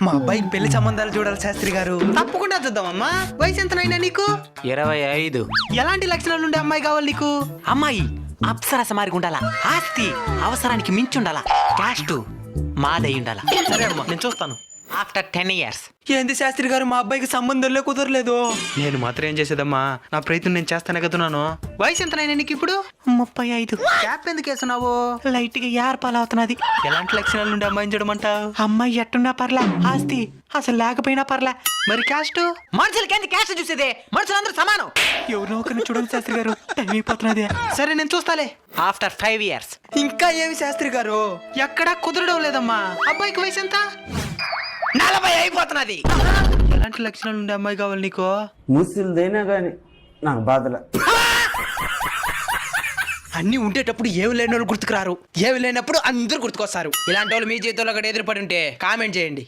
మా అబ్బాయికి పెళ్లి సంబంధాలు చూడాలి శాస్త్రి గారు. తప్పకుండా చూద్దామమ్మా. వయసు ఎంతనైనా నీకు? 25. ఎలాంటి లక్షణాలు ఉండే అమ్మాయి కావాలి నీకు? అమ్మాయి అప్సరస మారి ఉండాలా, ఆస్తి అవసరానికి మించి ఉండాలా, క్యాస్ట్ మాదై ఉండాలా. సరే అమ్మా, నేను చూస్తాను. After 10 years. ఏంది శాస్త్రి గారు, మా అబ్బాయికి సంబంధంలో కుదరలేదు. నేను మాత్రం ఏం చేసేదమ్మా, నా ప్రయత్నం నేను చేస్తానే కదున్నాను. వయసు ఎంతనైనా నీకు ఇప్పుడు? 35. క్యాప్ ఎందుకు వేస్తున్నావు? లైట్ గా ఏర్పాలవుతున్నది. ఎలాంటి లక్షణాలు ఉండే అమ్మాయిని చూడమంటావు? అమ్మాయి ఎట్టున్నా పర్లే, ఆస్తి అసలు లేకపోయినా పర్లే. మరి క్యాస్ట్? మనుషులకి ఎందుకు క్యాస్ట్ చూసేదే, మనుషులందరూ సమానం. ఎవరినో ఒకరిని చూడండి శాస్త్రి గారు, టైం అయిపోతున్నది. సరే నేను చూస్తాలే. After 5 years. ఇంకా ఏమి శాస్త్రి గారు, ఎక్కడా కుదరడం లేదమ్మా. అబ్బాయికి వయసు ఎంత? 40 అయిపోతున్నది. ఎలాంటి లక్షణాలు ఉండే అమ్మాయి కావాలి నీకు? ముసిలిదైనా కానీ నాకు బాధలే. అన్ని ఉండేటప్పుడు ఏమి లేని వాళ్ళు గుర్తుకురారు, ఏమి లేనప్పుడు అందరూ గుర్తుకొస్తారు. ఇలాంటి వాళ్ళు మీ జీవితంలో ఒకటి ఎదురుపడి ఉంటే కామెంట్ చేయండి.